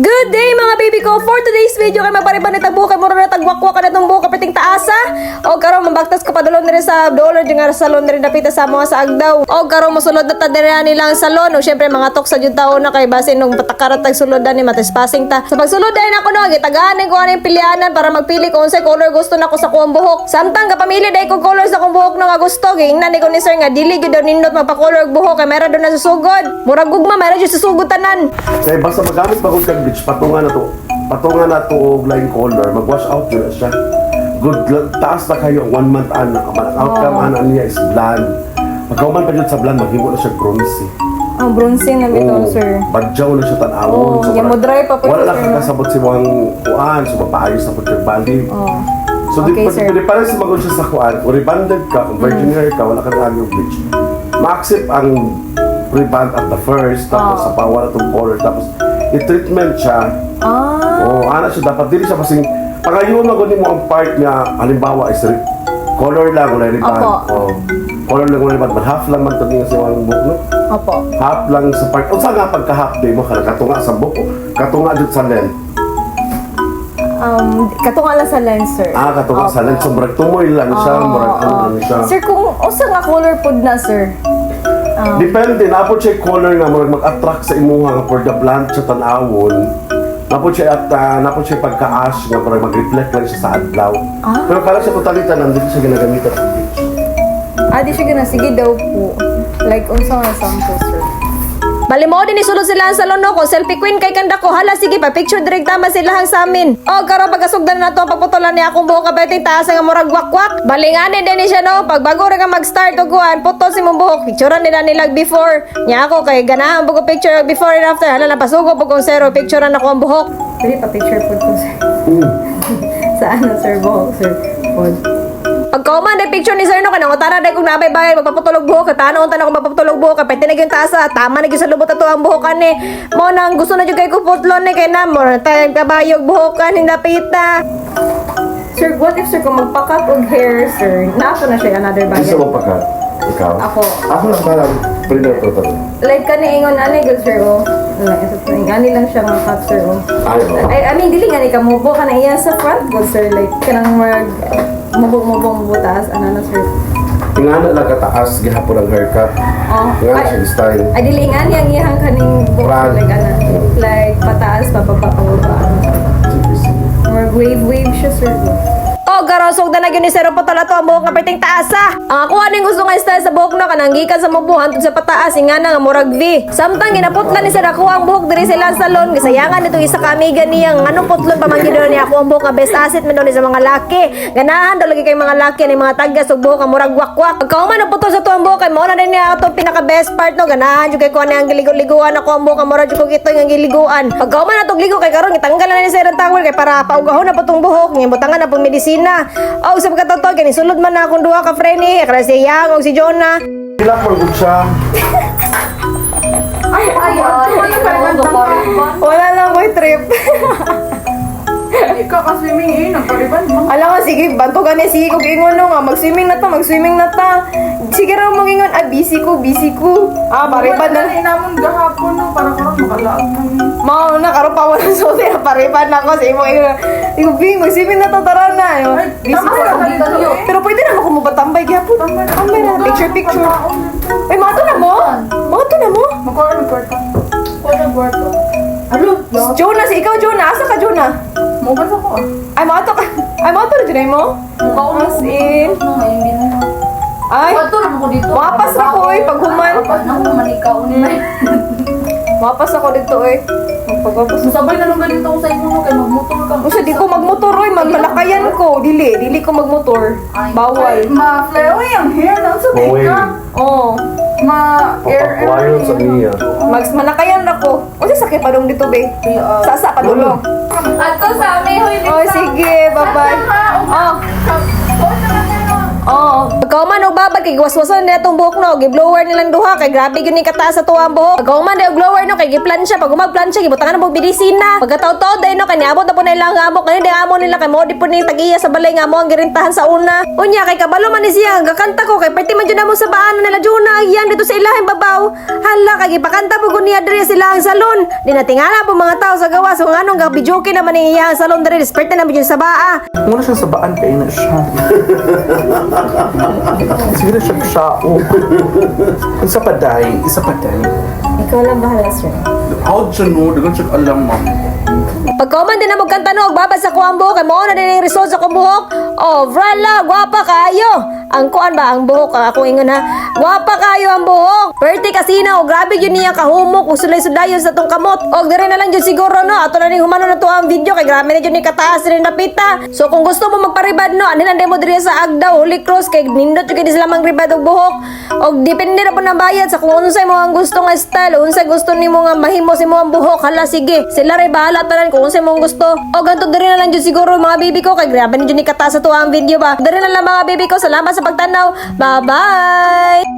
Good day mga baby ko! For today's video kay mapariban na tagbuka mo na tagwakwak ka na itong buka piting taasa. O karon mabaktas ko pa dalon rin sa dollar dyan nga salon rin napita sa mga sa agdaw. O karon masulod na tadarihan nilang salon. O syempre mga tok sa jud taon na kay base nung patakarat tagsulodan ni matis passing ta. Sa pagsulod dahil ako no, gitaganin ko ano yung pilianan para magpili kung unsay color gusto na ko sa kuwang buhok. Samtang kapamili dahil ko color sa kuwang buhok na nga gusto. Gingnan ni ko ni sir nga dili gyud daw nindot magpa-color buhok kay mayroon doon na susugod. Murag gugma mayroon jud susugod tanan. Kaya basta magamit pa kung kang bleach, patungan na to og line color, mag-wash out yun na siya. Good, taas na kayo, 1 month ana, ang outcome ana niya is blonde. Pagkauman pa yun sa blonde, maghimo na siya bronzy. Ang bronze na bitaw sir. Badyaw na siya tanawon. Yung mo dry pa po wala lang sir. kakasabot si mga kuan, so mapaayos na po yung bali. So Okay, sir. di parang si magod siya sa kuan, kung rebonded ka, kung virgin hair ka, wala ka na yung bleach. Ma-accept ang rebond at the first, tapos sa pawa na itong color, tapos i-treatment siya. Ana siya, dapat dili siya kasing pangayon mo mo ang part niya, halimbawa is color lang, wala rebond. Color lang, wala rebond, but half lang man ito niya sa mga buhok, no? Opo. Half lang sa part. O saan nga pagka-half day mo, katunga sa buhok, katunga dito sa lens. Katunga lang sa lens sir. Katunga sa lens, so murag tumoy lang siya, murag ano lang siya. Sir, kung usa nga color pod na sir. Depende, napod siya color nga murag mag-attract sa imuha nga for the plant sa tanawon. Napod siya pagka-ash nga murag mag-reflect lang siya sa adlaw. Pero kala siya totalitan, nandito siya ginagamitan. Di siya gina. Sige daw po. Like, unsa nga sample sir. Bali mo din isulod sila ang salon no ko selfie queen kay kanda ko hala sige pa picture direct tama sila hang sa amin. Karon pagkasugdan na to pagputulan ni akong buhok kabay taas nga murag wakwak. Balingani din siya no pag bago ra ka mag-start og kuan putol si mong buhok picturean nila nilag before. Nya ako kay ganahan bugo picture before and after hala na pasugo pag kung zero picturean ako ang buhok. Dili pa picture pud ko sir. Saan na sir buhok sir? Pagkauman na picture ni sir no kanang utara dai kung nabay bagay magpapatulog buhok kay paano unta na ko magpapatulog buhok kay tinag yung taasa tama na gyud sa lubot ato ang buhok ani mo nang gusto na jud kay ko putlon ni kay na mo tay kabayog buhok kan hindi napita. Sir, what if sir kung magpakat og hair sir naato na siya another bagay. Isa mo pagka? Ikaw? Ako lang pala, predator to. Like kani ingon ani good sir oh. Like ito po ngani lang siya mga cut sir oh. I mean dili ngani ka mubo kana iya sa front good sir like kanang mag mabong butas ano na sir. Ingana lang kataas gihapon ang haircut. Ingana siya style. Ay dili ngani ang iyang kaning buhok like ana. Like pataas pababa pababa. Or wave siya sir. Garosog na nagyun ni Sero Potala to ang buhok nga piting taasa. Ang ako aning gusto nga style sa buhok na kanang gikan sa mabuhan tud sa pataas nga nga murag V. Samtang ginaputlan ni sa dako ang buhok diri sa salon gisayangan nitong isa ka amiga niya nganong putlon pa man gidon niya ako ang buhok nga best asset man sa mga laki. Ganahan daw lagi kay mga laki ni mga tagas og buhok nga murag wakwak. Pagkauman na putol sa tuang buhok kay mo na din niya ato pinaka best part no ganahan jud kay ko ang giligo-liguan ako ang buhok nga murag jud ko gitoy nga giliguan. Pagkauman na tog ligo kay karon gitanggal na ni Sir towel kay para paugahon na putong buhok nya butangan na pug medisina. Sa pagkatotoo, gani sulod man na akong duha ka friend eh. Kaya si Yang o si Jonah. Pila po siya. Wala lang ko trip. Hindi ka ka-swimming nagpariban mo. Alam nga, sige, banto ka ni sige kong ingon no nga. Mag-swimming na ta. Sige raw mag-ingon, busy ko. Pariban na. Wala namon gahapon no, para karon makalaag kami. Mao na, karoon pa wala sa uti. Pariban na ako sa imo. Ikaw, Bing, mag-swimming na to, tara na. Busy tama ko. na dito niyo. Pero pwede na ako mabatambay gyapon. Tambay na, picture. Ay, mato na mo? Magkuha ng kwarto. Ano? Jonah, si ikaw, Jonah. Asa ka, Jonah? Mubas ako Ay, mato na dyan mo? As in. Ay, mapas ako eh, paghuman. Mapas ako dito eh. Magpagwapas. Sabay na lang ganito ko sa imuno kay magmotor ka. Kasi di ko magmotor eh, malakayan ko. Dili ko magmotor. Bawal. Ma-flare away ang hair na sa Away. ka. Oo. Ma-air Papakuayon sa niya. Malakayan ako. O sakit pa dong dito be. Sasa pa dong. Ato sa amin, hoy. Oh, sige, bye-bye. Oo. Pagkauman og babad kay waswasan nila tong buhok no, gi-blower nilang duha kay grabe gyud ni kataas sa tuwang buhok. Pagkauman day og blower no kay giplansya, pag umagplansya gibutangan mo bidisina. Pagkataw-taw day no kay niabot na po na ilang amo, kani day amo nila kay mo di po ni tagiya sa balay nga amo ang girintahan sa una. Unya kay kabalo man ni siya gakanta ko kay perti man jud mo sa baan nila Juna yan dito sa ilahing babaw. Hala kay gipakanta po ko niya diri sa ilahang salon. Di natingala po mga tao sa gawas kung anong gabijoke naman ang iyang salon diri, desperta na bijud sa baa. Muna siya sa baan kay na siya. Sige na siya siya. Isa pa day. Ikaw lang bahala sir. How siya no? Dagan siya alam ma'am. Pagkauman din na magkanta no, babad sa kuwang buhok, kay mao na din yung result sa kuwang buhok. Oh, vrala, gwapa kayo. Ang kuan ba, ang buhok, ako ingon ha. Gwapa kayo ang buhok. Perti kasi na, oh, grabe yun niya kahumok, kung sulay-sudayon sa tong kamot. O, dire na lang yun siguro no, ato na ning humano na to ang video, kay grabe na yun ni kataas rin napita. So, kung gusto mo magparibad no, anilan mo dire sa Agda, Holy Cross, kay nindot yung sila mangribad og buhok. O, depende na po ng bayad sa kung unsay mo ang gusto nga style, unsay gusto ni mo nga mahimo si mo ang buhok. Hala, sige, sila rin bahala tanan kung unsay mong gusto. O, ganito dire na lang yun siguro mga baby ko, kay grabe na yun ni kataas sa to ang video ba. Dire na lang mga baby ko, salamat sa pagtanaw. Bye-bye!